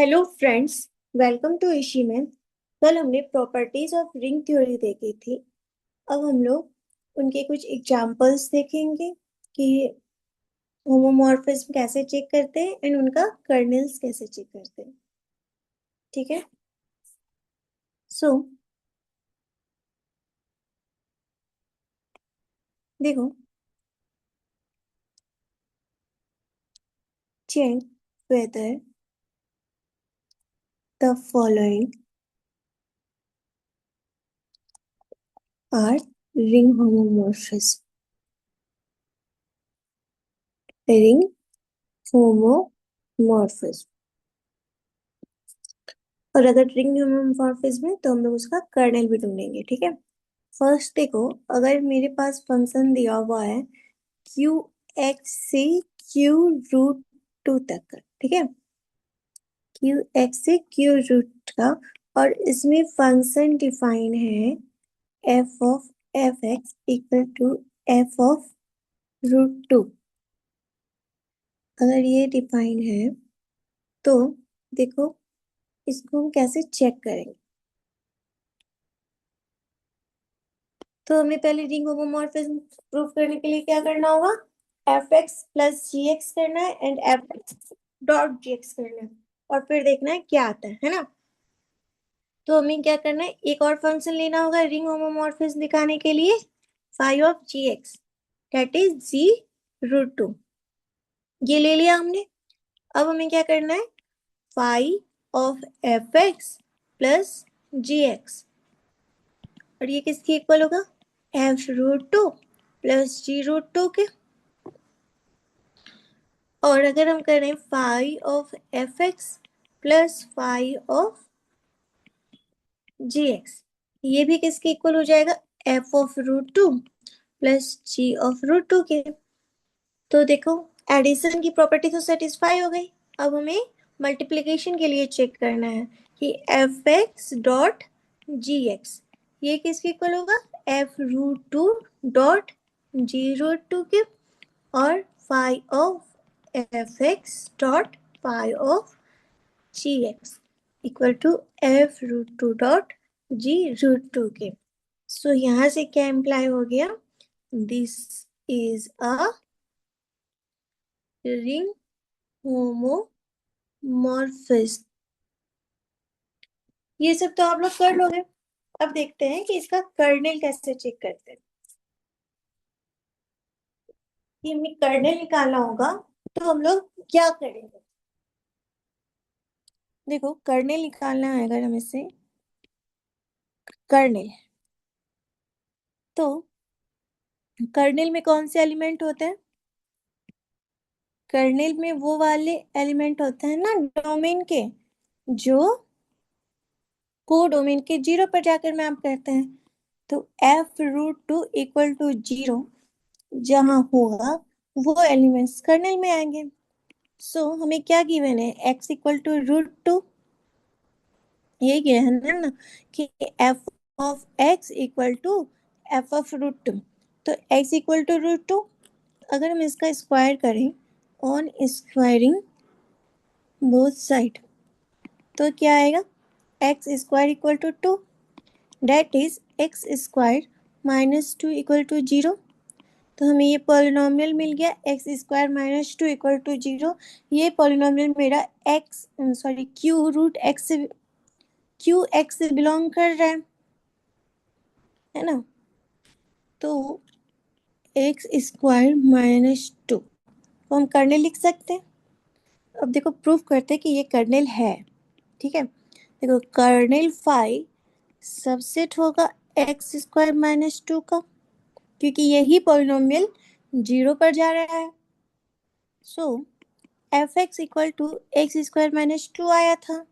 Hello friends, welcome to Ishi में। कल हमने प्रॉपर्टीज ऑफ रिंग थ्योरी देखी थी। अब हम लोग उनके कुछ एग्जांपल्स देखेंगे कि होमोमॉर्फिज्म कैसे चेक करते हैं एंड उनका कर्नल्स कैसे चेक करते हैं। ठीक है। सो देखो, check whether the following are ring homomorphism. Ring homomorphism. और अगर रिंग होमोमॉर्फिज्म है तो हम लोग उसका कर्नल भी ढूंढेंगे। ठीक है। फर्स्ट देखो, अगर मेरे पास फंक्शन दिया हुआ है क्यू एक्स से क्यू रूट टू तक का। ठीक है। क्यू एक्स से क्यू रूट का, और इसमें फंक्शन डिफाइन है F of F x equal to F of root two. अगर ये डिफाइन है तो देखो, इसको हम कैसे चेक करेंगे। तो हमें पहले रिंग होमोमॉर्फिज्म प्रूव करने के लिए क्या करना होगा, F X plus G x करना है and F X dot G x करना है, और फिर देखना है क्या आता है ना। तो हमें क्या करना है, एक और फंक्शन लेना होगा रिंग होमोमॉर्फिज्म दिखाने के लिए, phi of ji X that is G root two. ये ले लिया हमने। अब हमें क्या करना है, phi of F X plus G X, और ये किसके इक्वल होगा, F root two plus G root two के। और अगर हम करें phi of F X plus phi of ji X, ये भी किसके इक्वल हो जाएगा, F of root two plus G of root two के। तो देखो, एडिशन की प्रॉपर्टी तो सेटिस्फाई हो गई। अब हमें मल्टीप्लिकेशन के लिए चेक करना है कि F X dot G X ये किसके इक्वल होगा, F root two dot G root two के, और phi of F X dot phi of ji X equal to F root two dot G root two के। So यहां से क्या imply हो गया, this is a ring homomorphism. ये सब तो आप लोग कर लोगे। अब देखते हैं कि इसका कर्नेल कैसे चेक करते हैं। ये हमें कर्नेल निकालना होगा, तो हम लोग क्या करेंगे। देखो, कर्नेल निकालना है अगर हमें से कर्नेल, तो कर्नेल में कौन से एलिमेंट होते हैं, कर्नेल में वो वाले एलिमेंट होते हैं ना डोमेन के, जो को डोमेन के जीरो पर जाकर मैप करते हैं। तो F root two equal to zero जहां होगा वो एलिमेंट्स कर्नेल में आएंगे। सो हमें क्या गिवन है, x equal to root two, ये गिवन है ना कि F of x equal to F of root two. तो x equal to root two, अगर हम इसका स्क्वायर करें ऑन स्क्वायरिंग बोथ साइड, तो क्या आएगा, X square equal to two, that is X square minus two equal to zero. तो हमें ये पॉलिनोमियल मिल गया X square minus two equal to zero. ये पॉलिनोमियल मेरा X sorry Q root X से क्यू एक्स से बिलोंग कर रहा है ना। तो एक्स स्क्वायर माइनस टू को हम कर्नेल लिख सकते हैं। अब देखो, प्रूफ करते हैं कि ये कर्नेल है। ठीक है। देखो, कर्नेल फाई सबसेट होगा एक्स स्क्वायर माइनस टू का, क्योंकि यही पॉलिनोमियल जीरो पर जा रहा है। So f x equal to x square minus two आया था।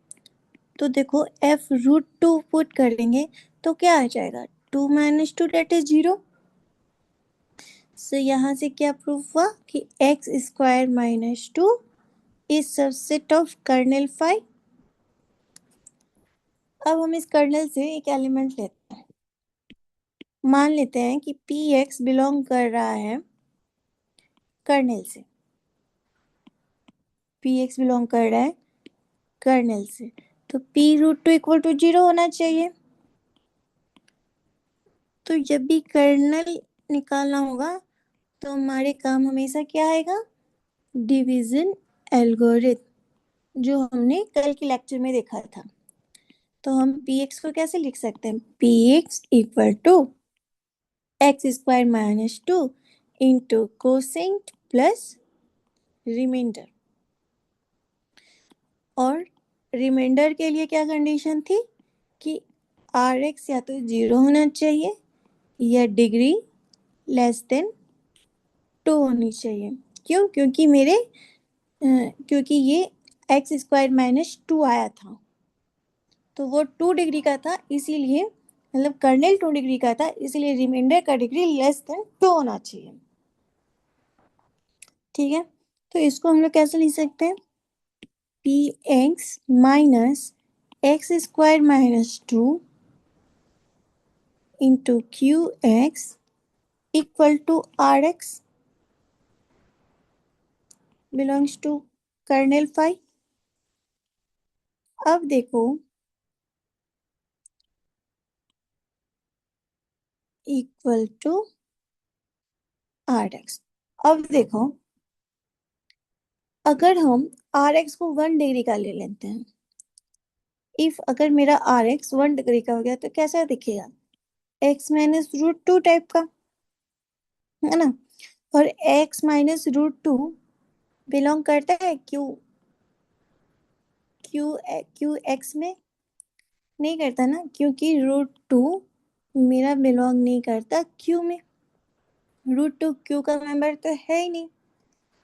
तो देखो, एफ रूट टू पुट करेंगे तो क्या आ जाएगा, two minus two that is zero. So यहाँ से क्या प्रूफ हुआ कि x square minus two is subset of kernel phi. अब हम इस कर्नेल से एक एलिमेंट लेते हैं, मान लेते हैं कि पी एक्स बिलोंग कर रहा है कर्नेल से, पी एक्स बिलोंग कर रहा है कर्नल से, तो p√2 = 0 होना चाहिए। तो जब भी कर्नल निकालना होगा तो हमारे काम हमेशा क्या आएगा, डिवीजन एल्गोरिथम, जो हमने कल के लेक्चर में देखा था। तो हम px को कैसे लिख सकते हैं, px = x² - 2 into quotient plus remainder. और रिमाइंडर के लिए क्या कंडीशन थी कि rx या तो 0 होना चाहिए या डिग्री <<2 होनी चाहिए। क्यों, क्योंकि ये x² - 2 आया था, तो वो 2 डिग्री का था, इसीलिए मतलब कर्नल 2 डिग्री का था, इसीलिए रिमाइंडर का डिग्री <<2 होना चाहिए। ठीक है, तो इसको हम लोग कैसे लिख सकते हैं, px - x² - 2 into qx = rx belongs to kernel phi. अब देखो इक्वल टू rx। अब देखो अगर हम rx को 1 डिग्री का ले लेते हैं, इफ अगर मेरा rx 1 डिग्री का हो गया तो कैसा दिखेगा, x-√2 टाइप का, है ना। और x-√2 बिलोंग करता है क्यू एक्स में, नहीं करता ना, क्योंकि √2 मेरा बिलोंग नहीं करता क्यू में, √2 क्यू का मेंबर तो है ही नहीं।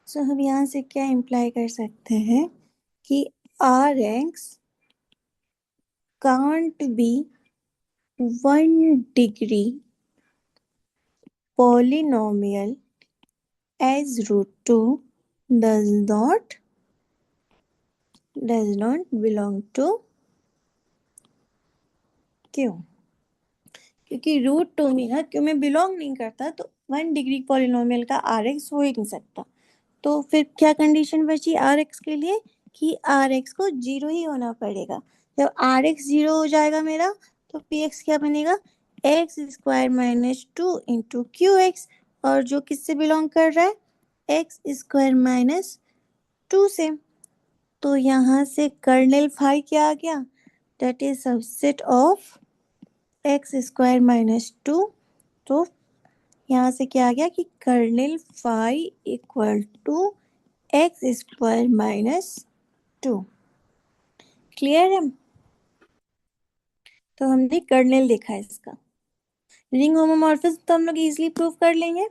सो हम यहाँ से क्या इम्प्लाई कर सकते हैं कि rx can't be 1 degree polynomial as √2 does not belong to Q। क्योंकि √2 मेरा क्यों में बिलोंग नहीं करता, तो 1 डिग्री पॉलिनोमियल का rx हो ही नहीं सकता। तो फिर क्या कंडीशन बची rx के लिए कि rx को 0 ही होना पड़ेगा। जब rx 0 हो जाएगा मेरा, तो px क्या बनेगा, x² - 2 इंटू qx, और जो किससे बिलोंग कर रहा है, x² - 2 से। तो यहाँ से कर्नल फाई क्या आ गया, that is subset of x² - 2। तो यहाँ से क्या आ गया कि कर्नल फाई = x² - 2। क्लियर है, तो हमने कर्नल देखा है इसका। रिंग होमोमॉर्फिज्म तो हम लोग इजीली प्रूव कर लेंगे।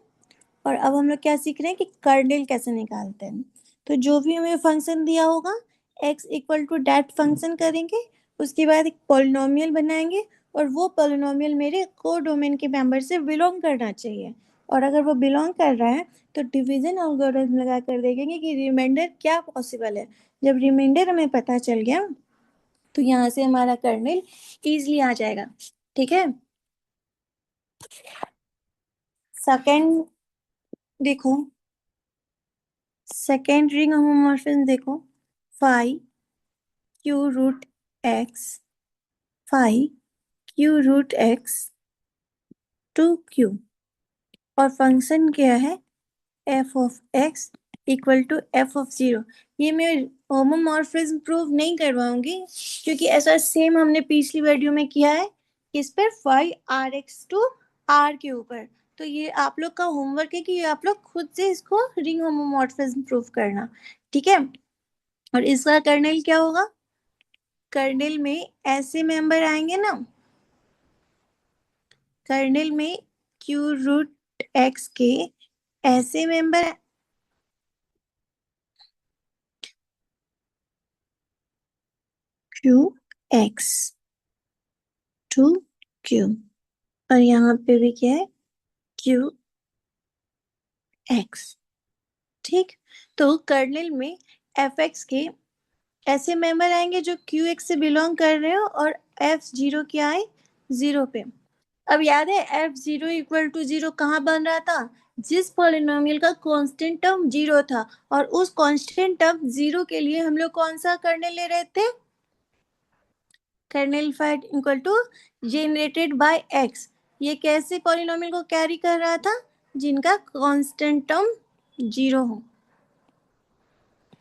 और अब हम लोग क्या सीख रहे हैं कि कर्नल कैसे निकालते हैं। तो जो भी हमें फंक्शन दिया होगा, x = that फंक्शन करेंगे, उसके बाद एक पॉलिनोमियल बनाएंगे, और वो पॉलिनोमियल मेरे कोडोमेन के मेंबर से बिलोंग करना चाहिए। और अगर वो बिलोंग कर रहा है तो डिवीजन एल्गोरिथम लगा कर देखेंगे कि रिमाइंडर क्या पॉसिबल है। जब रिमाइंडर हमें पता चल गया तो यहाँ से हमारा कर्नल इजीली आ जाएगा। ठीक है, सेकेंड देखो, सेकेंड रिंग होमोमॉर्फिज्म देखो, phi q√x, phi q√x to q, और फंक्शन क्या है, f(x) = f(0). ये मैं होमोमॉर्फिज्म प्रूव नहीं करवाऊंगी, क्योंकि ऐसा सेम हमने पिछली वीडियो में किया है, किस पर, फाई rx टू r के ऊपर। तो ये आप लोग का होमवर्क है कि आप लोग खुद से इसको रिंग होमोमॉर्फिज्म प्रूव करना। ठीक है, और इसका कर्नल क्या होगा, कर्नल में ऐसे मेंबर आएंगे ना, कर्नल में q√x के ऐसे मेंबर, qx टू q, और यहाँ पे भी क्या है, qx। ठीक, तो कर्नल में fx के ऐसे मेंबर आएंगे जो qx से बिलोंग कर रहे हो, और f0 क्या है, 0 पे। अब याद है f0 = 0 कहाँ बन रहा था, जिस पॉलिनोमियल का कांस्टेंट टर्म 0 था, और उस कांस्टेंट टर्म 0 के लिए हम लोग कौन सा कर्नेल ले रहे थे? Kernel phi equal to generated by X. ये कैसे पॉलिनोमियल को कैरी कर रहा था? जिनका कांस्टेंट टर्म 0 हो।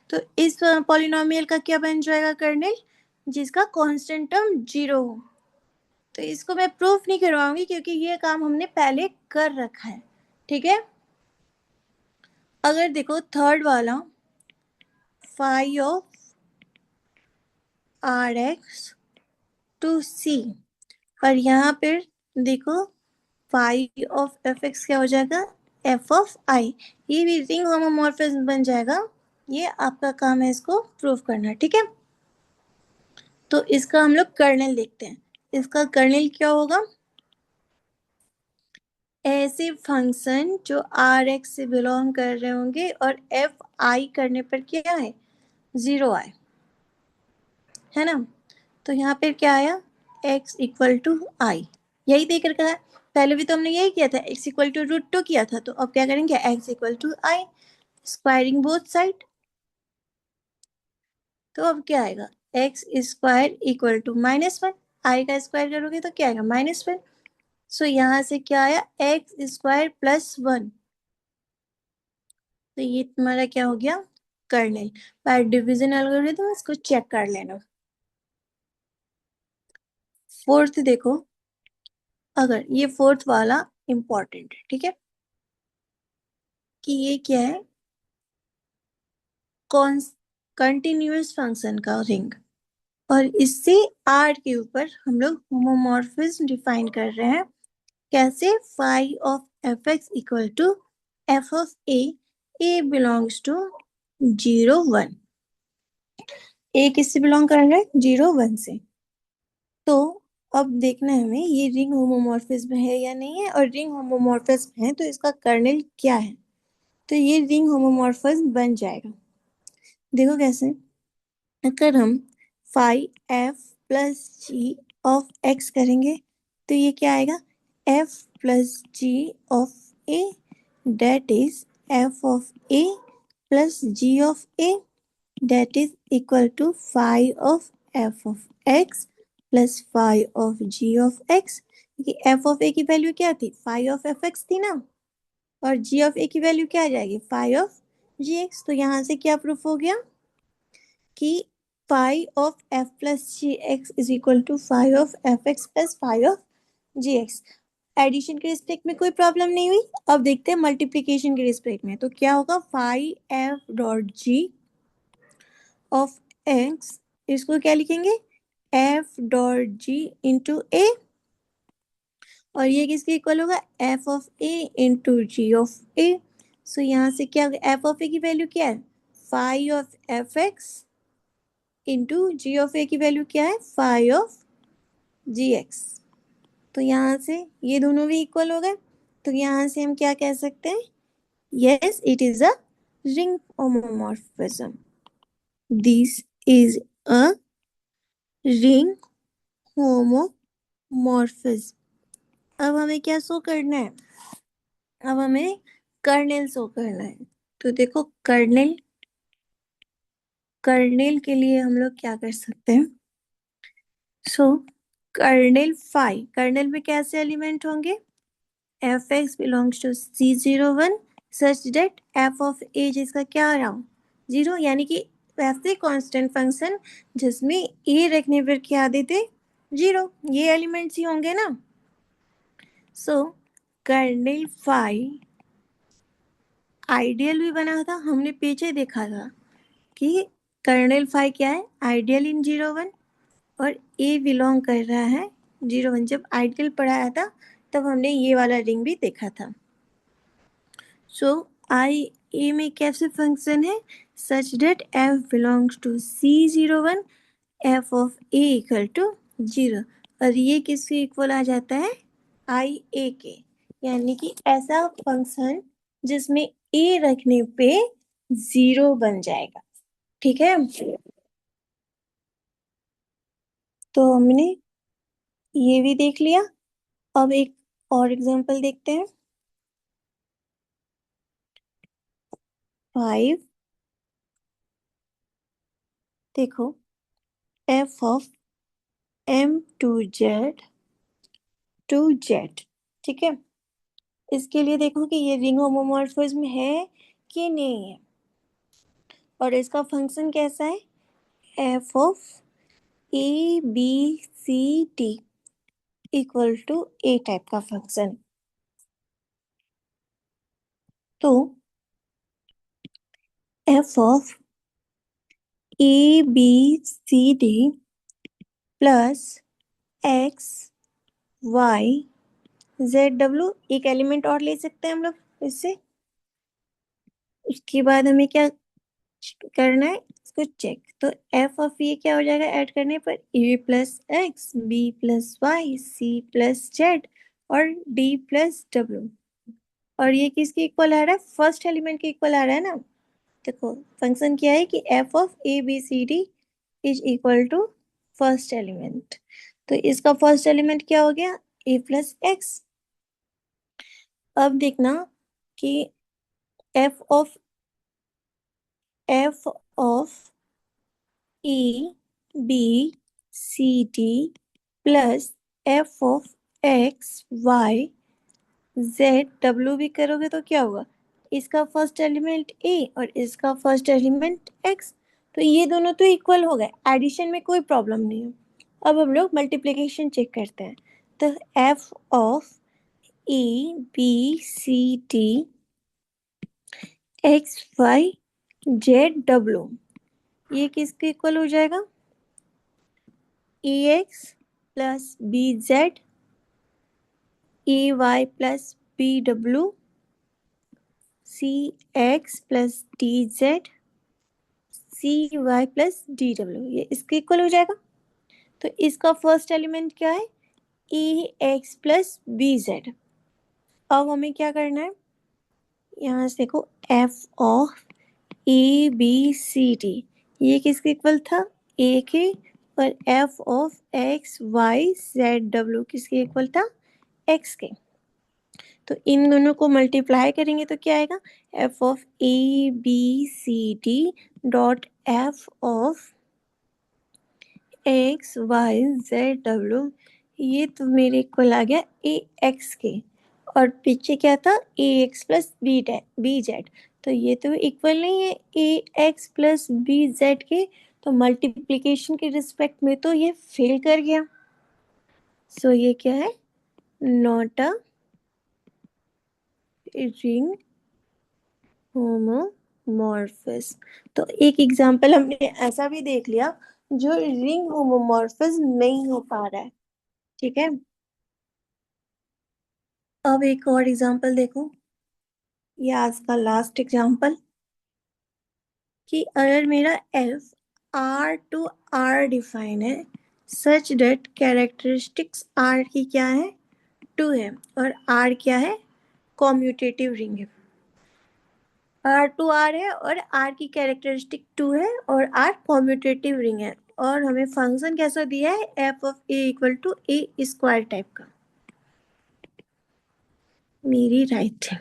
तो इस पॉलिनोमियल का क्या बन जाएगा कर्नेल? जिसका कांस्टेंट टर्म 0 हो। तो इसको मैं प्रूफ नहीं करवाऊंगी क्योंकि ये काम हमने पहले कर रखा है। ठीक है, अगर देखो थर्ड वाला phi of R x to C, और यहाँ पर देखो फाई ऑफ एफ एक्स क्या हो जाएगा? एफ ऑफ आई। ये भी रिंग होमोमॉर्फिज्म बन जाएगा। ये आपका काम है इसको प्रूव करना। ठीक है, तो इसका हम लोग कर्नेल देखते हैं। इसका कर्नेल क्या होगा? ऐसे फंक्शन जो आर एक्स से बिलोंग कर रहे होंगे और एफ आई करने पर क्या है? 0 आए, है ना। तो यहाँ पे क्या आया? x इक्वल टू आई। यही देख रखा है, पहले भी तो हमने यही किया था, x इक्वल टू रूट 2 किया था। तो अब क्या करेंगे? x equal to I, squaring both side. तो अब क्या आएगा? X square equal to -1। I का स्क्वायर करोगे तो क्या आएगा? -1। सो यहाँ से क्या आया? X square plus 1। तो ये तुम्हारा क्या हो गया? कर्नेल। बाय डिवीजन एल्गोरिथम इसको चेक कर लेना। फोर्थ देखो, अगर ये फोर्थ वाला इंपॉर्टेंट है, ठीक है, कि ये क्या है? कंटिन्यूअस फंक्शन का रिंग, और इससे आर के ऊपर हम लोग होमोमॉर्फिज्म डिफाइन कर रहे हैं। कैसे? Phi of F x equal to F of A belongs to 0 1। A किससे बिलोंग कर रहा है? 0 1 से। तो अब देखना है हमें ये रिंग होमोमॉर्फिज्म है या नहीं है, और रिंग होमोमॉर्फिज्म है तो इसका कर्नेल क्या है। तो ये रिंग होमोमॉर्फिज्म बन जाएगा। देखो कैसे, अगर हम phi F plus G of X करेंगे तो ये क्या आएगा? F plus G of A, that is F of A plus G of A, that is equal to phi of F of X plus phi of G of X. क्योंकि F of ए की value क्या थी? Phi of F x थी ना, और जी of ए की value क्या आ जाएगी? Phi of ji x. तो यहाँ से क्या प्रूफ हो गया कि phi of F plus G X is equal to phi of F X plus phi of ji X. Addition के रिस्पेक्ट में कोई प्रॉब्लम नहीं हुई। अब देखते हैं मल्टीप्लीकेशन के रिस्पेक्ट में। तो क्या होगा? Phi f dot g of x, इसको क्या लिखेंगे? F dot g into a, और ये किसके इक्वल होगा? F of A into g of a. So यहाँ से क्या होगा? एफ ऑफ ए की वैल्यू क्या है? Phi of F x into g of ए की वैल्यू क्या है? Phi of ji x. तो यहाँ से ये दोनों भी इक्वल हो गए। तो यहाँ से हम क्या कह सकते हैं? Yes, it is a ring homomorphism. This is a ring homomorphism. अब हमें क्या शो करना है? अब हमें कर्नेल शो करना है। तो देखो कर्नेल, कर्नेल के लिए हम लोग क्या कर सकते हैं? सो कर्नेल फाई, कर्नेल में कैसे एलिमेंट होंगे? F x belongs to C01 such that f of a जिसका क्या आ रहा हो? 0, यानी कि वैसे कांस्टेंट फंक्शन जिसमें ए रखने पर क्या देते? 0। ये एलिमेंट्स ही होंगे ना। सो कर्नेल फाई आइडियल भी बना था, हमने पीछे देखा था कि कर्नेल फाई क्या है? आइडियल इन 0 1, और ए बिलोंग कर रहा है 0 1। जब आइडियल पढ़ाया था तब हमने ये वाला रिंग भी देखा था। सो आई ए में कैसे फंक्शन है? Such that f belongs to C01 f of A equal to 0, और ये किसके इक्वल आ जाता है? आई ए के, यानी कि ऐसा फंक्शन जिसमें ए रखने पे 0 बन जाएगा। ठीक है, तो हमने ये भी देख लिया। अब एक और एग्जांपल देखते हैं। 5 देखो f ऑफ m2z ठीक है। इसके लिए देखो कि ये रिंग होमोमॉर्फिज्म है कि नहीं है, और इसका फंक्शन कैसा है, f of A B C D equal to A type का फंक्शन। तो f of A B C D plus X Y Z W, एक एलिमेंट और ले सकते हैं हम लोग इससे। उसके बाद हमें क्या करना है, इसको चेक। तो एफ ऑफ ये क्या हो जाएगा ऐड करने पर, a plus x b plus y c plus z और डी प्लस डब्ल्यू। और ये किसके इक्वल आ रहा है, फर्स्ट एलिमेंट के इक्वल आ रहा है ना। देखो फंक्शन क्या है कि F of A B C d is equal to first element. तो इसका फर्स्ट एलिमेंट क्या हो गया, ए प्लस एक्स। अब देखना कि F of A B C D plus F of X Y Z W भी करोगे तो क्या होगा, इसका फर्स्ट एलिमेंट ए और इसका फर्स्ट एलिमेंट एक्स। तो ये दोनों तो इक्वल हो गए, एडिशन में कोई प्रॉब्लम नहीं है। अब हम लोग मल्टीप्लिकेशन चेक करते हैं। तो F of A B C D X Y Z W, ये किसके इक्वल हो जाएगा, A X plus B Z A Y plus B W C X plus D Z C Y plus D W, ये इसके equal हो जाएगा। तो इसका फर्स्ट एलिमेंट क्या है, A X plus B Z. अब हमें क्या करना है, यहाँ से देखो F of A B C D, ये किसके इक्वल था, ए के। और F of X Y Z W किसके इक्वल था, एक्स के। तो इन दोनों को मल्टीप्लाई करेंगे तो क्या आएगा, F of A B C D dot F of X Y Z W, ये तो मेरे इक्वल आ गया ए एक्स के। और पीछे क्या था, ए एक्स प्लस बी जेड। तो ये तो इक्वल नहीं है A X plus B Z के। तो मल्टीप्लिकेशन के रिस्पेक्ट में तो ये फेल कर गया। सो ये क्या है, नॉट अ रिंग होमोमॉर्फिज्म। तो एक एग्जांपल हमने ऐसा भी देख लिया जो रिंग होमोमॉर्फिज्म नहीं हो पा रहा है, ठीक है। अब एक और एग्जांपल देखो, ये आज का लास्ट एग्जांपल, कि अगर मेरा F R to R define है सच डेट कैरेक्टरिस्टिक्स आर की क्या है, टू है, और आर क्या है, कॉम्यूटेटिव रिंग है। आर टू आर है और आर की कैरेक्टरिस्टिक टू है और आर कॉम्यूटेटिव रिंग है। और हमें फंक्शन कैसा दिया है, F of A equal to A square type का, मेरी राइट है,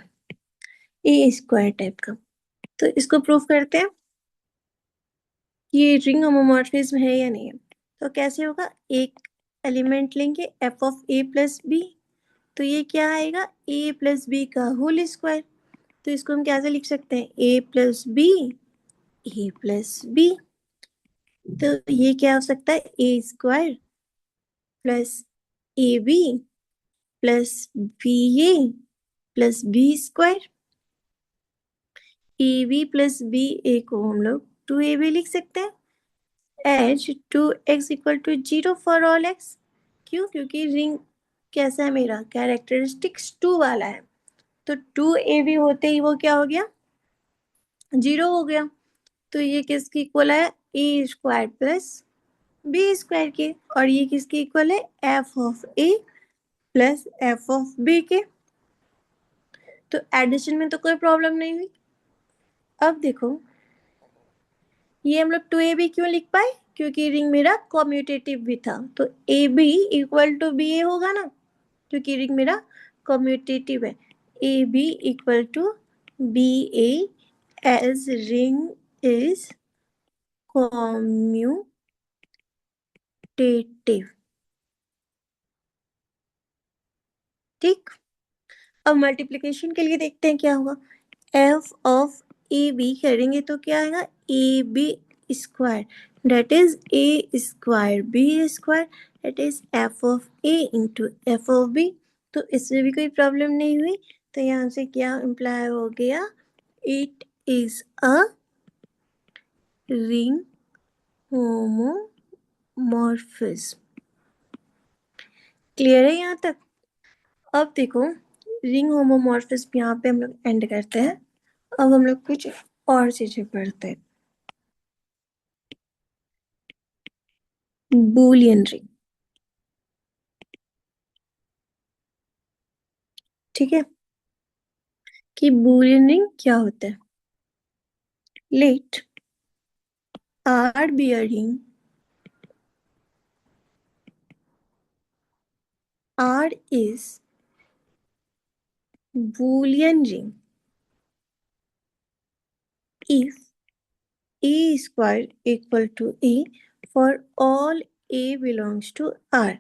ए स्क्वायर टाइप का। तो इसको प्रूव करते हैं कि ये रिंग होमोमॉर्फिज्म है या नहीं है। तो कैसे होगा, एक एलिमेंट लेंगे f of A plus b, तो ये क्या आएगा, ए प्लस बी का होल स्क्वायर। तो इसको हम कैसे लिख सकते हैं, a plus b, a plus b. तो ये क्या हो सकता है, ए square plus a b plus b a plus B square. A b plus b a को हम लोग टू ए बी लिख सकते हैं H two x equal to zero for all x. क्यों, क्योंकि रिंग कैसा है मेरा, कैरेक्टरिस्टिक्स टू वाला है। तो टू ए बी होते ही वो क्या हो गया, जीरो हो गया। तो ये किसकी इक्वल है, ए स्क्वायर प्लस बी स्क्वायर के। और ये किसकी इक्वल है, F of A plus F of B के। तो एडिशन में तो कोई प्रॉब्लम नहीं हुई। अब देखो ये हम लोग टू ए बी क्यों लिख पाए, क्योंकि रिंग मेरा कॉम्यूटेटिव भी था। तो a b equal to b a होगा ना, क्योंकि रिंग मेरा कॉम्यूटेटिव है। A b equal to b a as ring is commutative. ठीक, अब मल्टीप्लिकेशन के लिए देखते हैं क्या होगा। एफ ऑफ ए बी करेंगे तो क्या आएगा, A B square that is A square B square that is F of A into F of B. तो इसमें भी कोई प्रॉब्लम नहीं हुई, तो यहाँ से क्या इम्प्लाई हो गया, it is a ring homomorphism. Clear है यहाँ तक। अब देखो, रिंग होमोमॉर्फिज्म यहाँ पे हम लोग एंड करते हैं। अब हम लोग कुछ और चीजें पढ़ते हैं। बूलियन रिंग, ठीक है, कि बूलियन रिंग क्या होता है। Let R be a ring, R is Boolean ring if a square equal to a for all a belongs to R।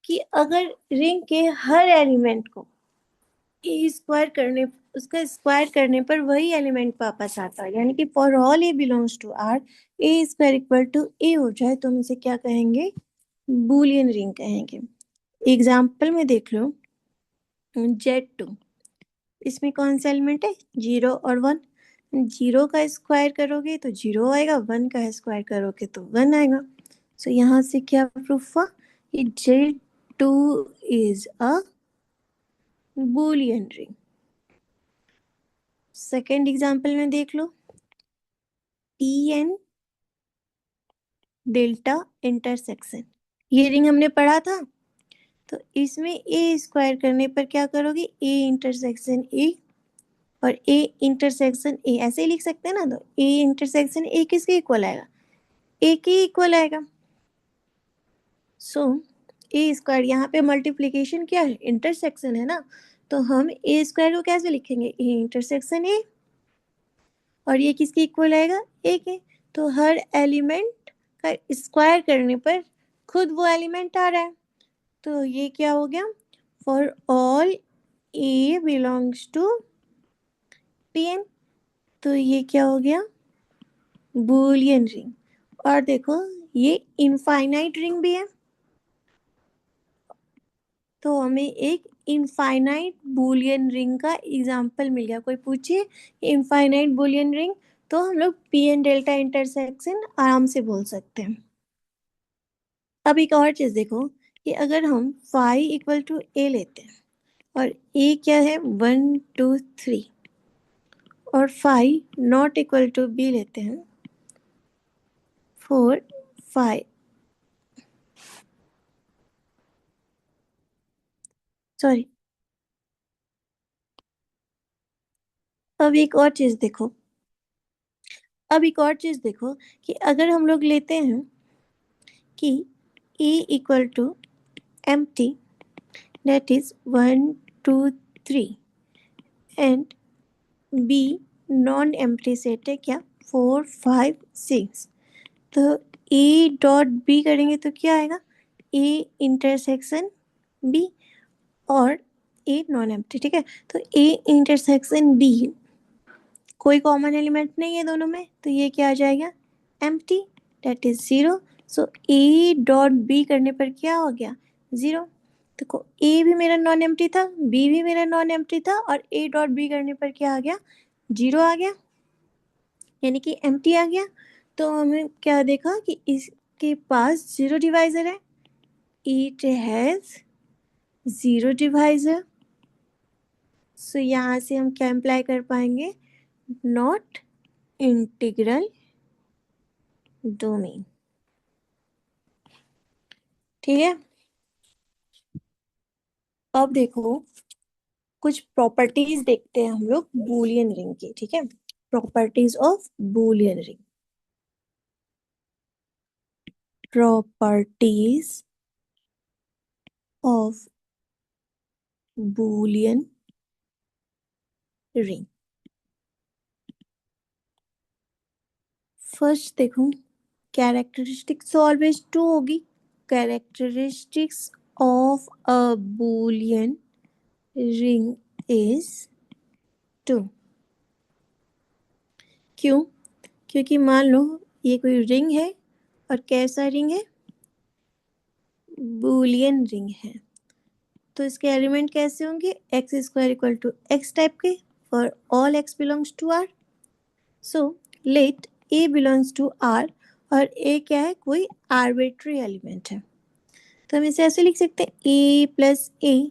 कि अगर रिंग के हर एलिमेंट को ए स्क्वायर करने, उसका स्क्वायर करने पर वही एलिमेंट वापस आता है, यानी कि for all A belongs to R, a square equal to a हो जाए तो हम इसे क्या कहेंगे, बूलियन रिंग कहेंगे। एग्जाम्पल में देख लो, Z2, इसमें कौन सा एलिमेंट है, 0 और 1। 0 का स्क्वायर करोगे तो 0 आएगा, 1 का स्क्वायर करोगे तो 1 आएगा। सो यहाँ से क्या प्रूफ हुआ कि Z2 is a Boolean ring. Second example में देख लो, Pn डेल्टा इंटरसेक्शन, ये रिंग हमने पढ़ा था। तो इसमें ए स्क्वायर करने पर क्या करोगे, ए इंटरसेक्शन ए, और ए इंटरसेक्शन ए ऐसे ही लिख सकते हैं ना, तो ए इंटरसेक्शन ए किसके इक्वल आएगा, ए के इक्वल आएगा। सो ए स्क्वायर, यहाँ पे मल्टीप्लीकेशन क्या है, इंटरसेक्शन है ना, तो हम ए स्क्वायर को कैसे लिखेंगे, ए इंटरसेक्शन ए, और ये किसके इक्वल आएगा, ए के। तो हर एलिमेंट का स्क्वायर करने पर खुद वो एलिमेंट आ रहा है, तो ये क्या हो गया, for all A belongs to Pn। तो ये क्या हो गया, बूलियन रिंग। और देखो, ये इनफाइनाइट रिंग भी है, तो हमें एक इनफाइनाइट बूलियन रिंग का एग्जांपल मिल गया। कोई पूछे इनफाइनाइट बूलियन रिंग, तो हम लोग Pn डेल्टा इंटरसेक्शन आराम से बोल सकते हैं। अब एक और चीज देखो, कि अगर हम फाई इक्वल टू ए लेते हैं, और ए क्या है, 1 2 3, और phi not equal to B लेते हैं, 4 5, सॉरी। अब एक और चीज देखो, अब एक और चीज देखो, कि अगर हम लोग लेते हैं कि a equal to empty, that is 1 2 3, and b non empty set है क्या, 4 5 6, तो ए डॉट बी करेंगे तो क्या आएगा, ए इंटरसेक्शन बी, और ए नॉन एम्प्टी, ठीक है। तो ए इंटरसेक्शन बी, कोई कॉमन एलिमेंट नहीं है दोनों में, तो ये क्या आ जाएगा, empty, that is 0। So A dot B करने पर क्या हो गया, 0। देखो, ए भी मेरा नॉन एम्प्टी था, बी भी मेरा नॉन एम्प्टी था, और ए डॉट बी करने पर क्या आ गया, 0 आ गया, यानी कि एम्प्टी आ गया। तो हमें क्या देखा कि इसके पास 0 डिवाइजर है, इट हैज 0 डिवाइजर। सो यहाँ से हम क्या इम्प्लाई कर पाएंगे, नॉट इंटीग्रल डोमेन, ठीक है। अब देखो, कुछ प्रॉपर्टीज देखते हैं हम लोग बूलियन रिंग की, ठीक है। Properties of Boolean ring, properties of Boolean ring. First देखो, कैरेक्टरिस्टिक्स ऑलवेज टू होगी. Characteristics of a Boolean ring is 2. क्यों? क्योंकि मान लो ये कोई रिंग है, और कैसा रिंग है? बूलियन रिंग है. तो इसके एलिमेंट कैसे होंगे? X square equal to x type के, for all x belongs to R. So let a belongs to R, और ए क्या है? कोई आर्बिट्री एलिमेंट है. तो हम इसे ऐसे लिख सकते हैं, ए प्लस ए,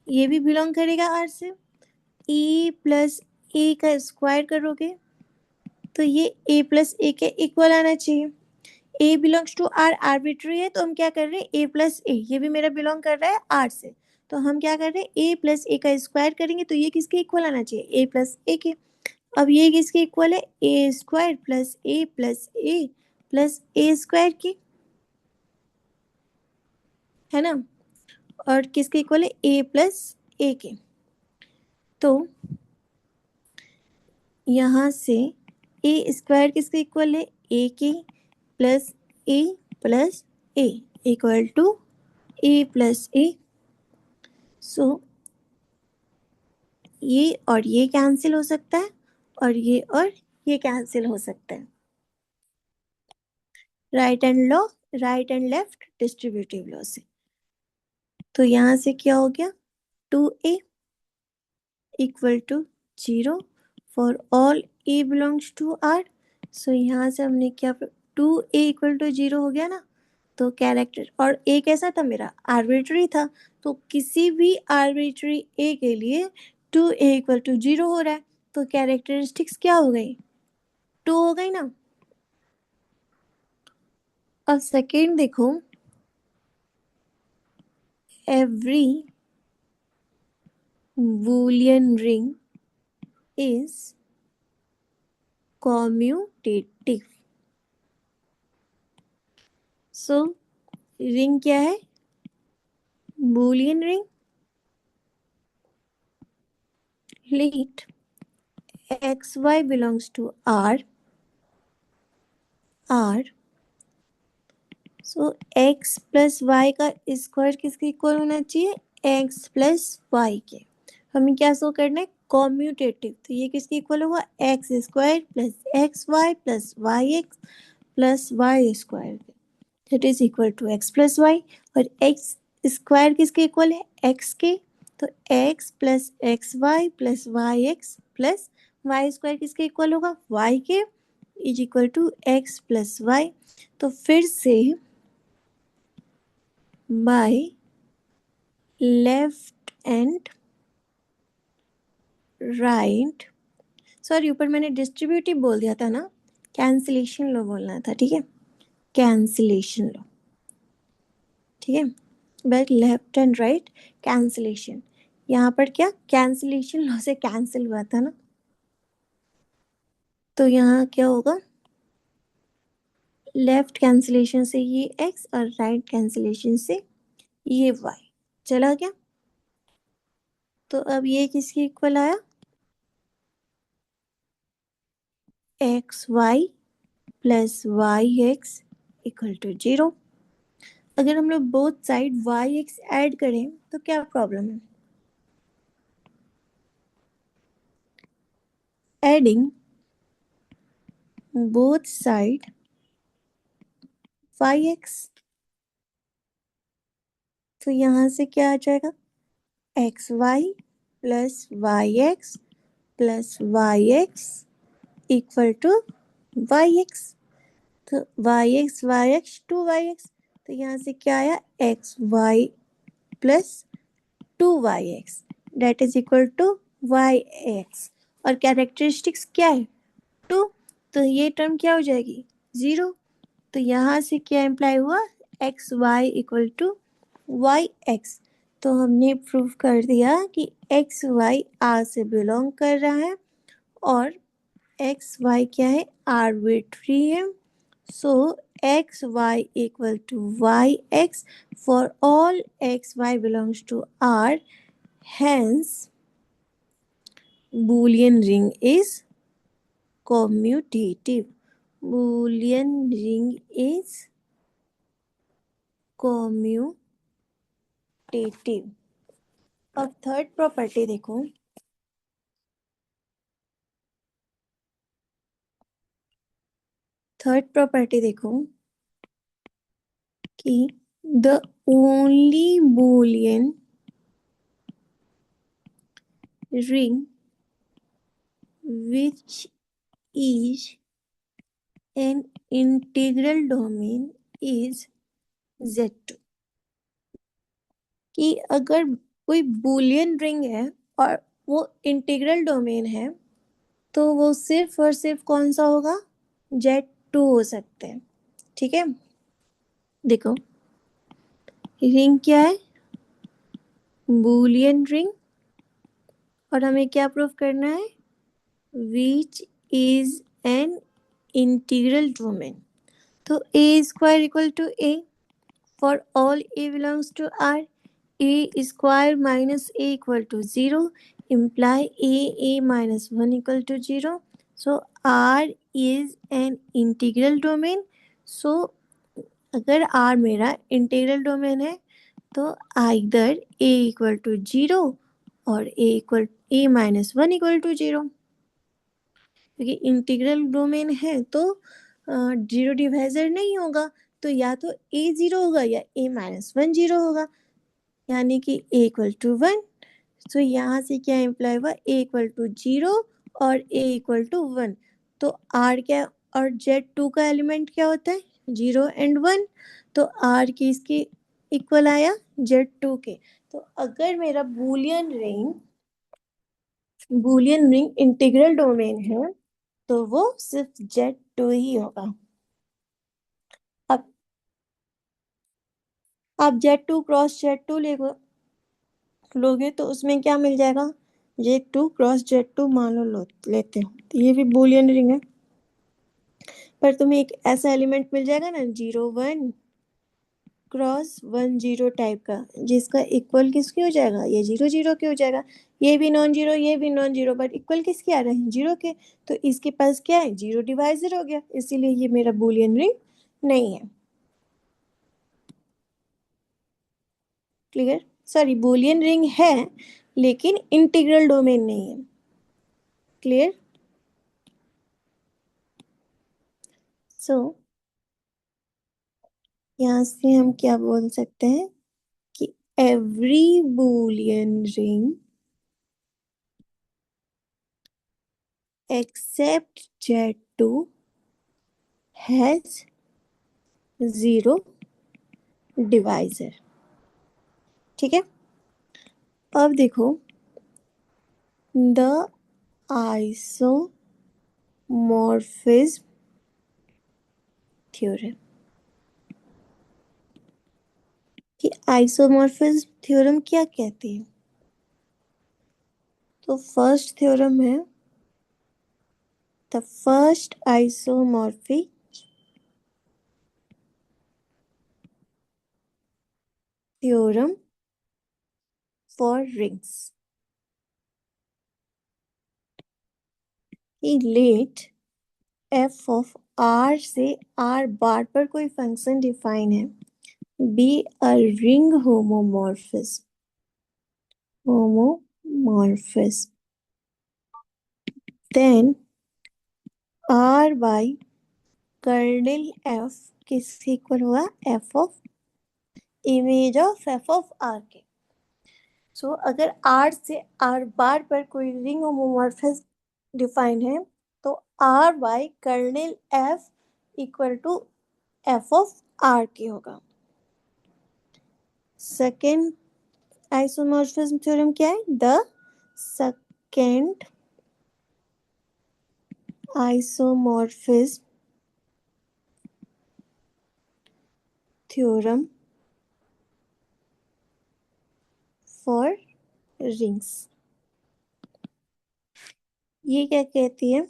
ये भी बिलोंग करेगा आर से. ए प्लस ए का स्क्वायर करोगे तो ये ए प्लस ए के इक्वल आना चाहिए. ए बिलोंग्स टू आर आर्बिट्री है, तो हम क्या कर रहे हैं? ए प्लस ए, ये भी मेरा बिलोंग कर रहा है आर से. तो हम क्या कर रहे हैं? ए प्लस ए का स्क्वायर करेंगे तो ये किसके इक्वल आना चाहिए? ए प्लस ए के. अब ये किसके इक्वल है? ए स्क्वायर प्लस ए स्क्वायर की, है ना. और किसके इक्वल है? ए प्लस ए के. तो यहाँ से ए स्क्वायर किसके इक्वल है? ए के plus a equal to A plus a. So ये और ये कैंसिल हो सकता है, और ये कैंसिल हो सकता है. Right and left distributive law से. तो यहाँ से क्या हो गया? 2a equal to 0 for all a belongs to r. So यहाँ से हमने क्या, 2a इक्वल टू 0 हो गया ना. तो कैरेक्टर, और a कैसा था मेरा? आर्बिट्री था. तो किसी भी आर्बिट्री a के लिए 2a इक्वल टू 0 हो रहा है. तो कैरेक्टरिस्टिक्स क्या हो गई? 2 हो गई ना. अब सेकेंड देखो, every Boolean ring is commutative. So ring क्या है? Boolean ring. Let X Y belongs to R. So X plus Y का स्क्वायर किसके इक्वल होना चाहिए? एक्स प्लस वाई के. हमें क्या शो करना है? कॉम्यूटेटिव. तो ये किसके इक्वल होगा? X square plus Y X plus Y square, that is equal to X plus Y. और एक्स स्क्वायर किसके इक्वल है? एक्स के. तो X plus X Y plus Y X plus Y square किसके इक्वल होगा? Y के, is equal to X plus Y. तो फिर से by left and right, sorry ऊपर मैंने डिस्ट्रीब्यूटिव बोल दिया था ना, कैंसिलेशन लॉ बोलना था. ठीक है, कैंसिलेशन लॉ. ठीक है, but left and right cancellation. यहाँ पर क्या? कैंसिलेशन लॉ से कैंसिल हुआ था ना. तो यहाँ क्या होगा? लेफ्ट कैंसिलेशन से ये x और राइट कैंसिलेशन से ये y चला गया. तो अब ये किसके इक्वल आया? X Y plus Y x equal to 0. अगर हम लोग both side y x add करें तो क्या प्रॉब्लम है? Adding both side y x. तो यहाँ से क्या आ जाएगा? X Y plus Y x equal to Y x. तो y x two Y x. तो यहाँ से क्या आया? X Y plus two Y x that is equal to Y x. और कैरेक्टरिस्टिक्स क्या है? 2. तो ये टर्म क्या हो जाएगी? 0. तो यहाँ से क्या इम्प्लाई हुआ? X Y equal to Y x. तो हमने प्रूव कर दिया कि एक्स वाई आर से बिलोंग कर रहा है, और एक्स वाई क्या है? आर्बिट्री है. So x Y equal to Y x for all x Y belongs to R. Hence, Boolean ring is commutative. Boolean ring is commutative. अब थर्ड प्रॉपर्टी देखो, कि the only Boolean ring which is an integral domain is Z2. कि अगर कोई Boolean ring है और वो integral domain है तो वो सिर्फ और सिर्फ कौन सा होगा, Z2 हो सकते हैं। ठीक है, देखो रिंग क्या है, बूलियन रिंग, और हमें क्या प्रूफ करना है, which is an integral domain. तो a square equal to a, for all A belongs to R, a square minus a equal to 0 imply a minus 1 equal to 0. So R is an integral domain. So अगर R मेरा integral domain है तो either a equal to 0 और a minus 1 equal to 0, क्योंकि integral domain है तो zero divisor नहीं होगा, तो या तो a 0 होगा या a माइनस 1 0 होगा, यानी कि a इक्वल टू 1। तो यहाँ से क्या इम्प्लाई हुआ, a इक्वल टू 0 और a इक्वल टू 1। तो r क्या, और Z2 का एलिमेंट क्या होता है, 0 एंड 1, तो r की इसकी इक्वल आया Z2 के। तो अगर मेरा बूलियन रिंग इंटीग्रल डोमेन है तो वो सिर्फ Z2 ही होगा। अब आप Z2 क्रॉस Z2 लोगे तो उसमें क्या मिल जाएगा, Z2 क्रॉस Z2 मान लो लेते हो तो ये भी बूलियन रिंग है, पर तुम्हें एक ऐसा एलिमेंट मिल जाएगा ना 0 1 क्रॉस 1 0 टाइप का, जिसका इक्वल किसके हो जाएगा, ये 0 0 के हो जाएगा, ये भी नॉन जीरो ये भी नॉन जीरो, बट इक्वल किसके आ रहे हैं, 0 के। तो इसके पास क्या है, 0 डिवाइजर हो गया, इसीलिए ये मेरा बूलियन रिंग नहीं है। क्लियर, सॉरी बूलियन रिंग है लेकिन इंटीग्रल डोमेन नहीं है। क्लियर, सो यहाँ से हम क्या बोल सकते हैं कि every Boolean ring except Z2 has zero divisor। ठीक है, अब देखो द आइसोमॉर्फिज्म थ्योरम, कि आइसोमॉर्फिज्म थ्योरम क्या कहती है। तो फर्स्ट थ्योरम है the first isomorphism theorem for rings. Let F of R से आर बार पर कोई फंक्शन डिफाइन है, be a ring homomorphism, then R by kernel F किससे इक्वल हुआ, F of image of F of R के। सो अगर R से R बार पर कोई रिंग होमोमॉर्फिज्म डिफाइन है तो R by kernel F equal to F of R के होगा। सेकेंड आइसोमॉर्फिज्म थ्योरम क्या है, the second isomorphism theorem for rings. ये क्या कहती है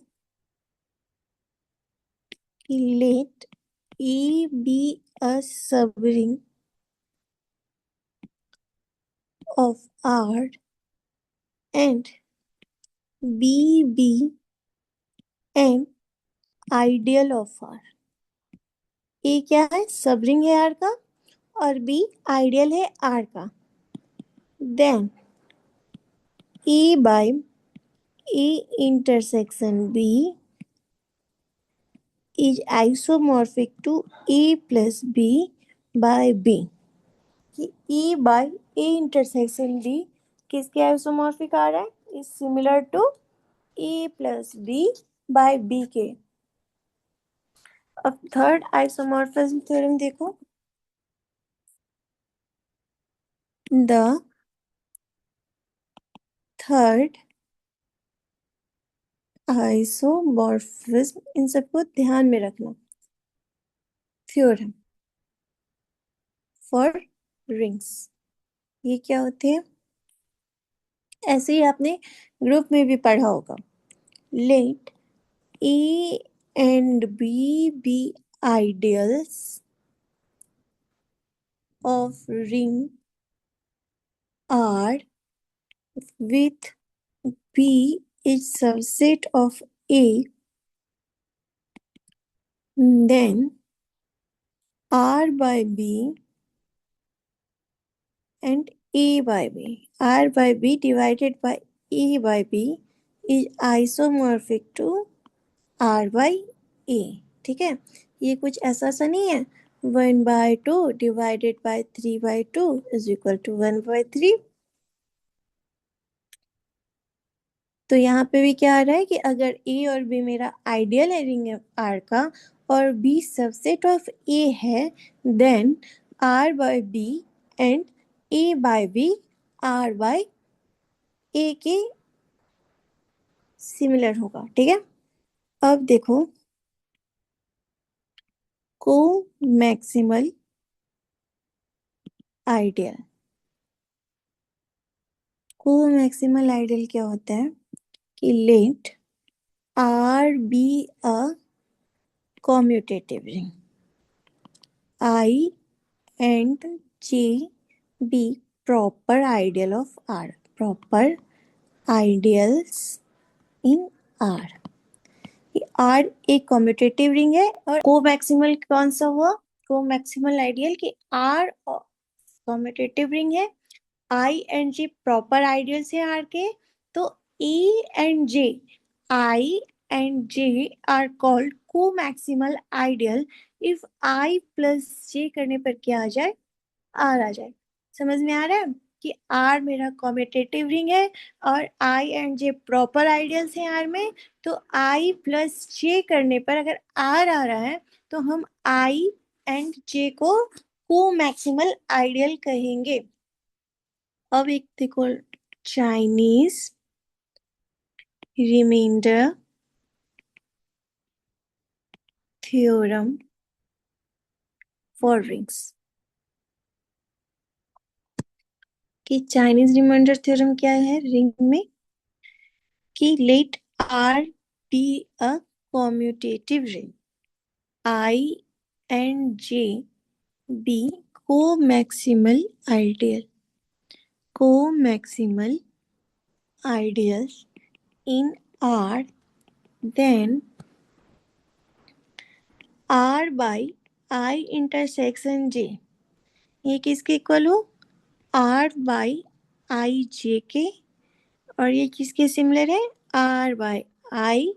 कि let E be a subring of R and B be an ideal of R. A क्या है, सब रिंग है आर का, और बी आइडियल है आर का। Then A by A intersection B is isomorphic to A plus B by B. कि A by A intersection B किसके isomorphic आ रहा है, is similar to A plus B by B के। अब third isomorphism theorem देखो। The third isomorphism, इन सबको ध्यान में रखना, थ्योरम फॉर रिंग्स। ये क्या होते हैं, ऐसे ही आपने ग्रुप में भी पढ़ा होगा। Let A and B be ideals of ring R with B is subset of A, then R by B and A by B. R by B divided by A by B is isomorphic to R by A। ठीक है, ये कुछ ऐसा सा नहीं है 1/2 divided by 3/2 is equal to 1/3। तो यहाँ पे भी क्या आ रहा है कि अगर ए और बी मेरा आइडियल है रिंग आर का, और बी सबसेट ऑफ ए है, then R by B and A by B R by A के सिमिलर होगा। ठीक है, अब देखो comaximal ideal. Comaximal ideal क्या होता है कि let R be a commutative ring, I and J be proper ideal of R, proper ideals in R। R एक कॉम्यूटेटिव रिंग है, और को मैक्सिमल कौन सा हुआ, को मैक्सिमल आइडियल कि R कॉम्यूटेटिव रिंग है, I and J proper ideals हैं R के। तो E and J, I and J are called comaximal ideal if I plus J करने पर क्या आ जाए, आर आ जाए। समझ में आ रहा है कि आर मेरा कॉम्यूटेटिव रिंग है और आई एंड जे प्रॉपर आइडियल्स हैं आर में। तो आई प्लस जे करने पर अगर आर आ रहा है तो हम आई एंड जे को मैक्सिमल आइडियल कहेंगे। अब एक देखो Chinese remainder theorem for rings. कि चाइनीज रिमाइंडर थ्योरम क्या है रिंग में, कि let R be a commutative ring, I and J be co-maximal ideal, co-maximal ideals in R, then R by I intersection J ये किसके equal हो, R by I J के, और ये किसके सिमिलर है, R by I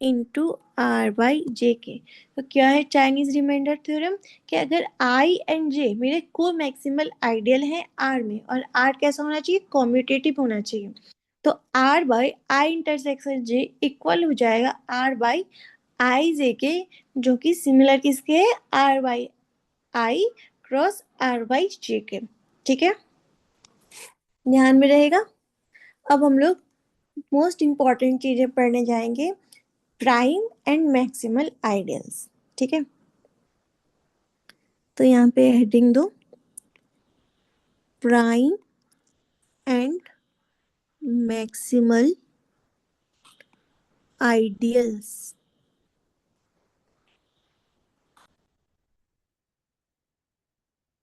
into R by J के। तो क्या है चाइनीज रिमाइंडर थ्योरम, कि अगर आई एंड जे मेरे को मैक्सिमल आइडियल है आर में, और आर कैसा होना चाहिए, कॉम्यूटेटिव होना चाहिए, तो R by I intersection J equal हो जाएगा आर बाई आई जे के, जो कि सिमिलर किसके है, R by I cross R by J के। ठीक है, ध्यान में रहेगा। अब हम लोग मोस्ट इंपॉर्टेंट चीजें पढ़ने जाएंगे, प्राइम एंड मैक्सिमल आइडियल्स। ठीक है, तो यहाँ पे हेडिंग दो, prime and maximal ideals.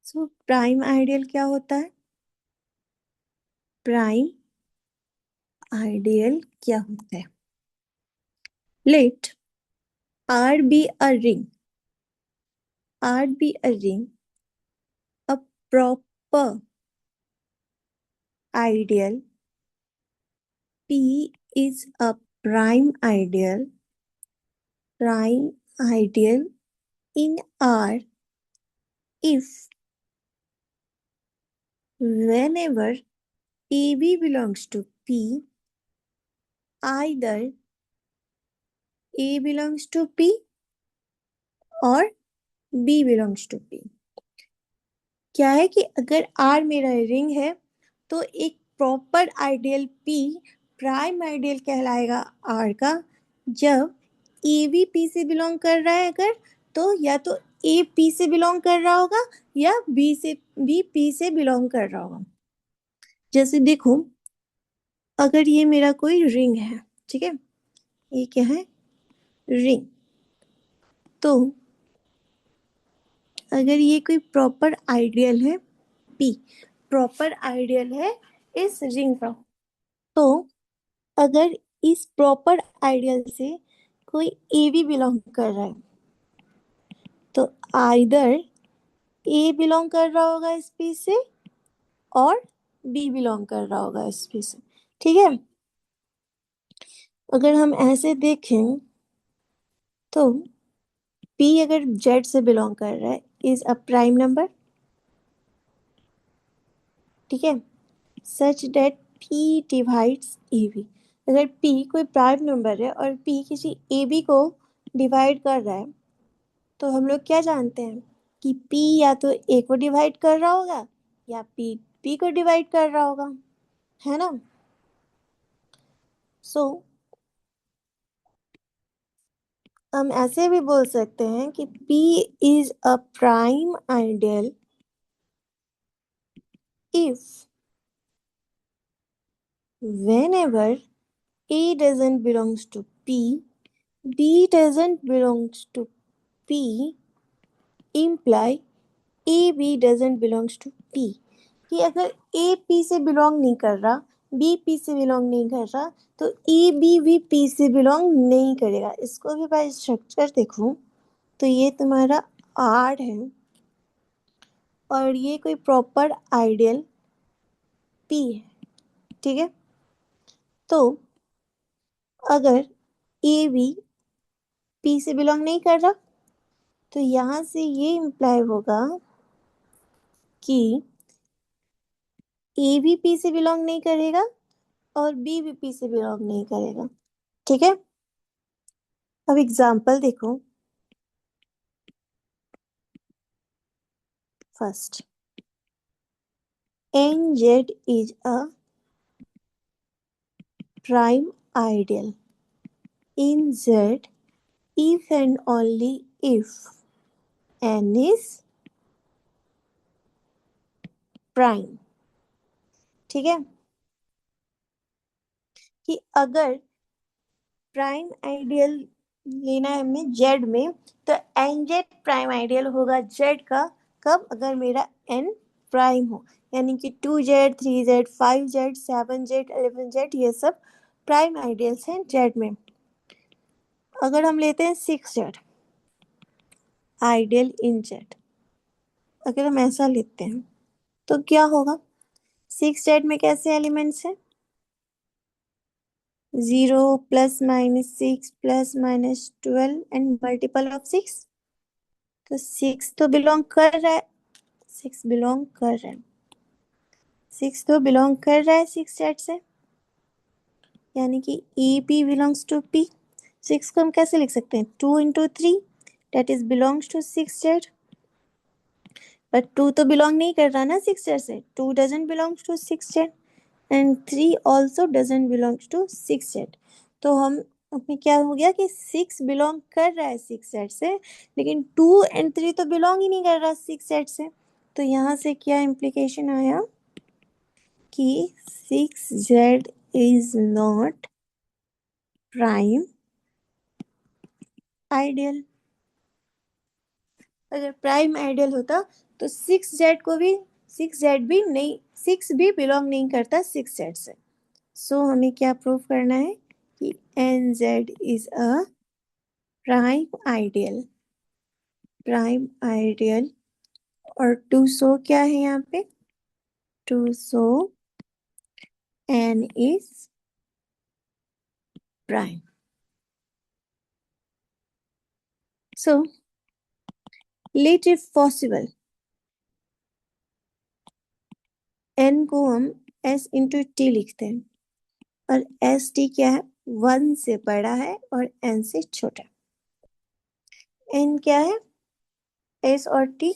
So prime ideal क्या होता है, प्राइम आइडियल क्या होता है, late R be a ring, R be a ring, a proper ideal, P is a prime ideal in R if whenever AB belongs to P, either A belongs to P और B belongs to P। क्या है कि अगर R मेरा ring है तो एक proper ideal P prime ideal कहलाएगा R का जब ए भी P से बिलोंग कर रहा है अगर तो या तो A P से बिलोंग कर रहा होगा या B P से बिलोंग कर रहा होगा। जैसे देखो अगर ये मेरा कोई रिंग है, ठीक है, ये क्या है, रिंग। तो अगर ये कोई प्रॉपर आइडियल है P, प्रॉपर आइडियल है इस रिंग का, तो अगर इस प्रॉपर आइडियल से कोई ए भी बिलोंग कर रहा है तो आइदर ए बिलोंग कर रहा होगा इस पी से और बी बिलोंग कर रहा होगा इस पी से, ठीक है। अगर हम ऐसे देखें तो पी अगर जेड से बिलोंग कर रहा है इज अ प्राइम नंबर, ठीक है, such that P divides A B. अगर पी कोई प्राइम नंबर है और पी किसी ए बी को डिवाइड कर रहा है तो हम लोग क्या जानते हैं कि P या तो A को डिवाइड कर रहा होगा या P को डिवाइड कर रहा होगा, है ना। सो हम ऐसे भी बोल सकते हैं कि P is a prime ideal if whenever A doesn't belongs to P, B doesn't belongs to P, imply A B doesn't belongs to P. कि अगर ए पी से बिलोंग नहीं कर रहा, बी पी से बिलोंग नहीं कर रहा, तो ए बी भी पी से बिलोंग नहीं करेगा। इसको भी बाय स्ट्रक्चर देखो तो ये तुम्हारा आर है और ये कोई प्रॉपर आइडियल पी है, ठीक है। तो अगर ए बी पी से बिलोंग नहीं कर रहा तो यहां से ये इंप्लाई होगा कि ए भी पी से बिलोंग नहीं करेगा और बी भी पी से बिलोंग नहीं करेगा, ठीक है। अब एग्जाम्पल देखो, first NZ is a prime ideal in Z if and only if N is prime, ठीक है। कि अगर प्राइम आइडियल लेना है हमें जेड में तो एन जेड प्राइम आइडियल होगा जेड का कब, अगर मेरा एन प्राइम हो, यानी कि 2Z 3Z 5Z 7Z 11Z ये सब प्राइम आइडियल्स हैं जेड में। अगर हम लेते हैं 6Z आइडियल इन जेड, अगर हम ऐसा लेते हैं तो क्या होगा, 6Z में कैसे एलिमेंट्स हैं, 0 plus minus 6 plus minus 12 and multiple of 6, तो 6 तो बिलोंग कर रहा है, 6 बिलोंग कर रहा है, 6 तो बिलोंग कर रहा है 6Z से, यानी कि A P belongs to P. 6 को हम कैसे लिख सकते हैं, 2 into 3 that is belongs to 6Z, but 2 तो बिलोंग नहीं कर रहा ना 6Z से, 2 doesn't belongs to 6Z and 3 also doesn't belongs to 6Z। तो हम अपने क्या हो गया कि 6 बिलोंग कर रहा है 6Z से लेकिन 2 एंड 3 तो बिलोंग ही नहीं कर रहा 6Z से। तो यहाँ से क्या इम्प्लीकेशन आया कि 6Z is not prime ideal. अगर प्राइम आइडियल होता तो 6Z को भी 6Z भी नहीं, 6 भी बिलोंग नहीं करता 6Z से। सो हमें क्या प्रूव करना है कि NZ is a prime ideal और टू सो क्या है यहाँ पे, to show n is prime. So let if possible n को हम s इंटू टी लिखते हैं और एस टी क्या है, 1 से बड़ा है और n से छोटा. n क्या है, s और t,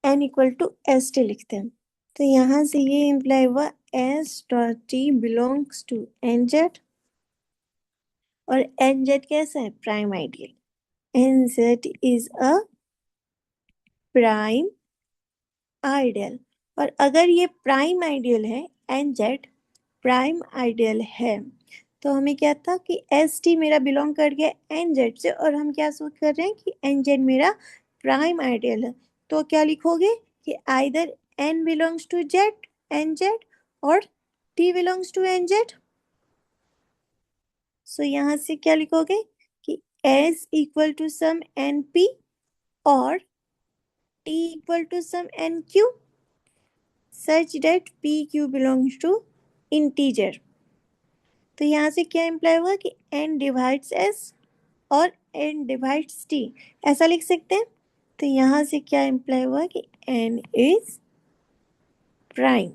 n equal to S T लिखते हैं. तो यहां से ये इम्प्लाई हुआ s dot t belongs to N Z और एन जेड कैसा है, prime ideal. N Z is a prime ideal. और अगर ये प्राइम आइडियल है, एन जेड प्राइम आइडियल है, तो हमें क्या था कि एस टी मेरा बिलोंग कर गया एन जेड से और हम क्या सोच कर रहे हैं कि एन जेड मेरा प्राइम आइडियल है. तो क्या लिखोगे कि either n belongs to Z, n Z, और t belongs to N Z. So यहाँ से क्या लिखोगे कि s equal to some n p और t equal to some n q such that PQ belongs to integer. तो यहाँ से क्या इम्प्लाई हुआ कि n डिवाइड्स s और n डिवाइड्स t, ऐसा लिख सकते हैं. तो यहाँ से क्या इम्प्लाई हुआ कि n इज प्राइम.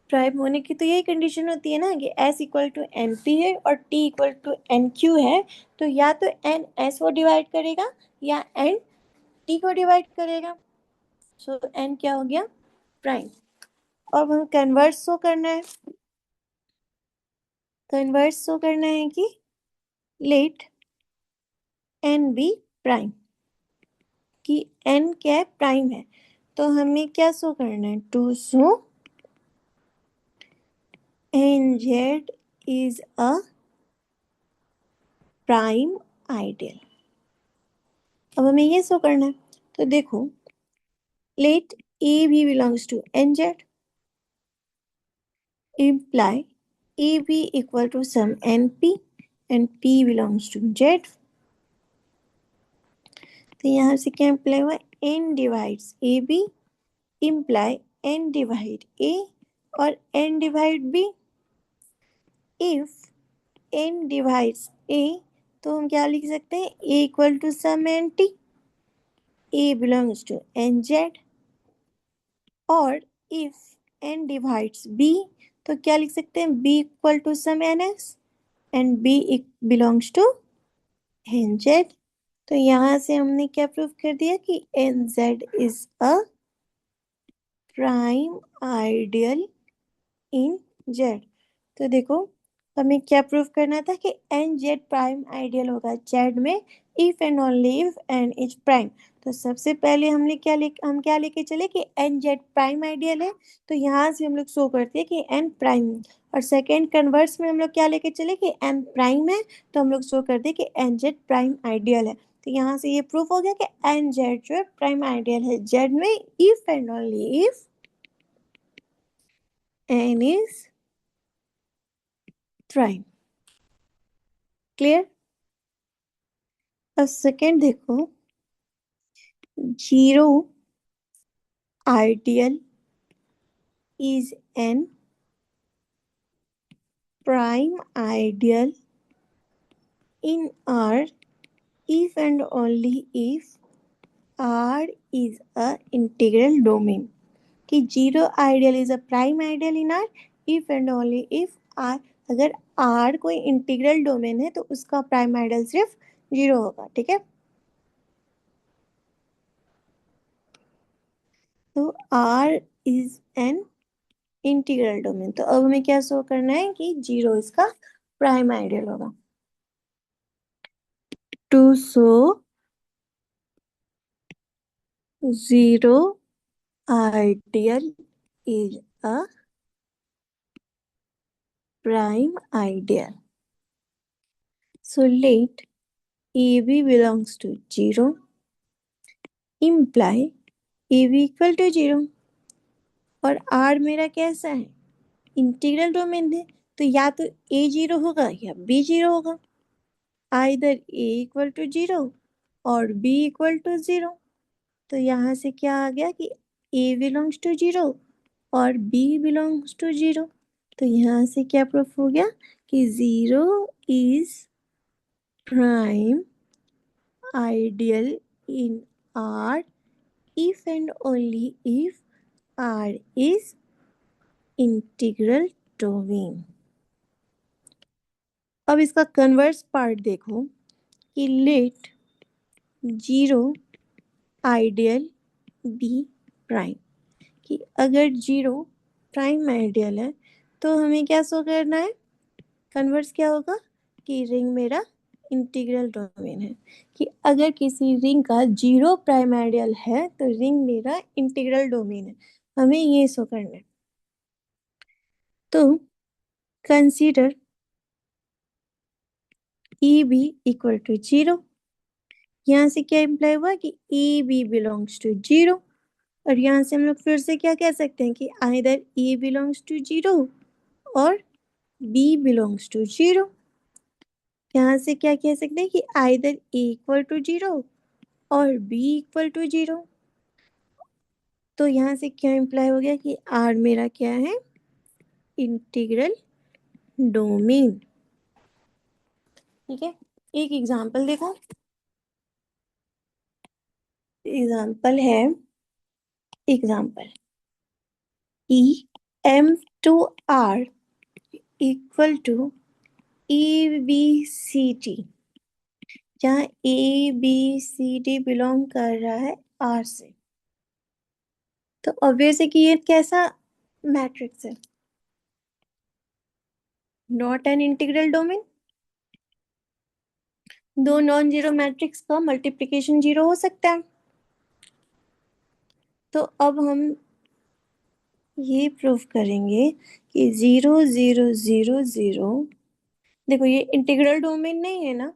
प्राइम होने की तो यही कंडीशन होती है ना कि s equal to N P है और t equal to N Q है. तो या तो n s को डिवाइड करेगा या n t को डिवाइड करेगा. सो n क्या हो गया, प्राइम. अब हम कन्वर्स शो करना है. कन्वर्स शो करना है कि लेट n बी प्राइम, कि n क्या है, प्राइम है. तो हमें क्या शो करना है, to show N Z is a prime ideal. अब हमें ये शो करना है. तो देखो, लेट ए भी belongs to N Z imply AB equal to some NP and P belongs to Z. तो यहाँ से क्या इम्प्लाई हुआ, N divides AB imply N divide A और N divide B. If N divides A तो हम क्या लिख सकते हैं, A equal to some N T, A belongs to N Z. और इफ N डिवाइड्स B तो क्या लिख सकते हैं, B equal to some N S and B belongs to N Z. तो यहाँ से हमने क्या प्रूव कर दिया कि N Z is a prime ideal in Z. तो देखो, हमें क्या प्रूव करना था कि एन जेड प्राइम आइडियल होगा जेड में if and only if N is prime. तो सबसे पहले हम क्या लेके चले कि एन जेड प्राइम आइडियल है. तो यहाँ से हम लोग शो करते हैं कि एन प्राइम. और सेकेंड कन्वर्स में हम लोग क्या लेके चले कि एन प्राइम है, तो हम लोग शो करते हैं कि एन जेड प्राइम आइडियल है. तो यहाँ से ये प्रूफ हो गया कि एन जेड जो है प्राइम आइडियल है जेड में if and only if N is prime. Clear. अब सेकेंड देखो, zero ideal is an prime ideal in R if and only if R is a integral domain. कि zero ideal is a prime ideal in R if and only if R, अगर R कोई integral domain है तो उसका prime ideal सिर्फ zero होगा. ठीक है. तो R is an integral domain. तो अब हमें क्या शो करना है कि जीरो इसका प्राइम आइडियल होगा. To show zero ideal is a prime ideal. So let AB belongs to 0 imply AB equal to 0. और R मेरा कैसा है, इंटीग्रल डोमेन है, तो या तो A 0 होगा या B 0 होगा. आइदर ए इक्वल टू 0 और बी इक्वल टू 0। तो यहाँ से क्या आ गया कि ए बिलोंग्स टू 0 और बी बिलोंग्स टू 0। तो यहाँ से क्या प्रूफ हो गया कि 0 is prime ideal in R if and only if R is integral domain। अब इसका कन्वर्स पार्ट देखो कि लेट 0 आइडियल बी प्राइम, कि अगर 0 प्राइम आइडियल है तो हमें क्या शो करना है, कन्वर्स क्या होगा कि रिंग मेरा इंटीग्रल डोमेन है। कि अगर किसी रिंग का 0 प्राइम आइडियल है तो रिंग मेरा इंटीग्रल डोमेन है, हमें ये शो करना है। तो consider E B equal to 0। यहाँ से क्या इम्प्लाई हुआ कि ई बी बिलोंग्स टू 0, और यहाँ से हम लोग फिर से क्या कह सकते हैं कि आइदर ए बिलोंग्स टू 0 और बी बिलोंग्स टू 0। यहाँ से क्या कह सकते हैं कि आइदर ए इक्वल टू 0 और बी इक्वल टू 0। तो यहाँ से क्या इम्प्लाई हो गया कि आर मेरा क्या है, इंटीग्रल डोमेन। ठीक है, एक एग्जांपल देखो। एग्जांपल है, example E M two R equal to A B C T, जहाँ A B C D belong कर रहा है आर से। तो ऑब्वियस है कि ये कैसा मैट्रिक्स है, नॉट एन इंटीग्रल डोमेन। दो नॉन जीरो मैट्रिक्स का मल्टीप्लिकेशन 0 हो सकता है। तो अब हम ये प्रूव करेंगे कि 0 0 0 0, देखो ये इंटीग्रल डोमेन नहीं है ना,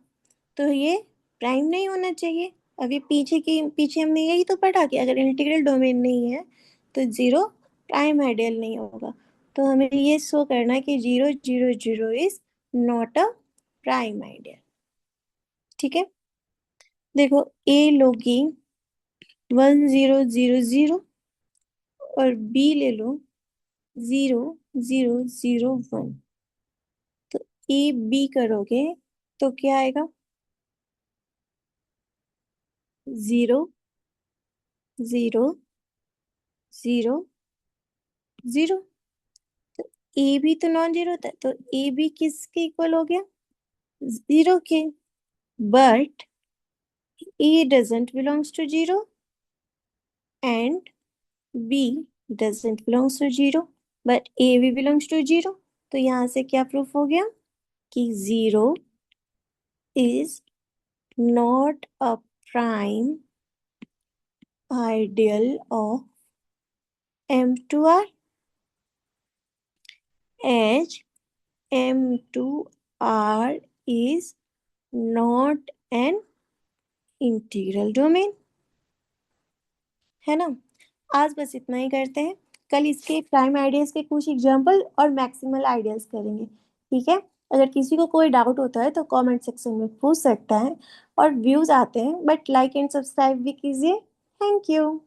तो ये प्राइम नहीं होना चाहिए। अभी पीछे हमने यही तो पढ़ा कि अगर इंटीग्रल डोमेन नहीं है तो 0 प्राइम आइडियल नहीं होगा। तो हमें ये शो करना है कि 0 0 0 is not a prime ideal. ठीक है, देखो ए लोगी 1 0 0 0 और बी ले लो 0 0 0 1। तो ए बी करोगे तो क्या आएगा, 0 0 0 0। तो ए भी तो नॉन जीरो था, तो ए भी किसके इक्वल हो गया, 0 के। But A doesn't belongs to 0 and B doesn't belongs to 0, but A भी बिलोंग्स टू 0। तो यहाँ से क्या प्रूफ हो गया कि 0 is not a prime ideal of M2R, as M2R is not an integral domain। है ना, आज बस इतना ही करते हैं। कल इसके प्राइम आइडियल्स के कुछ एग्जांपल और मैक्सिमल आइडियल्स करेंगे। ठीक है, अगर किसी को कोई डाउट होता है तो कमेंट सेक्शन में पूछ सकता है। और व्यूज आते हैं बट लाइक एंड सब्सक्राइब भी कीजिए। Thank you.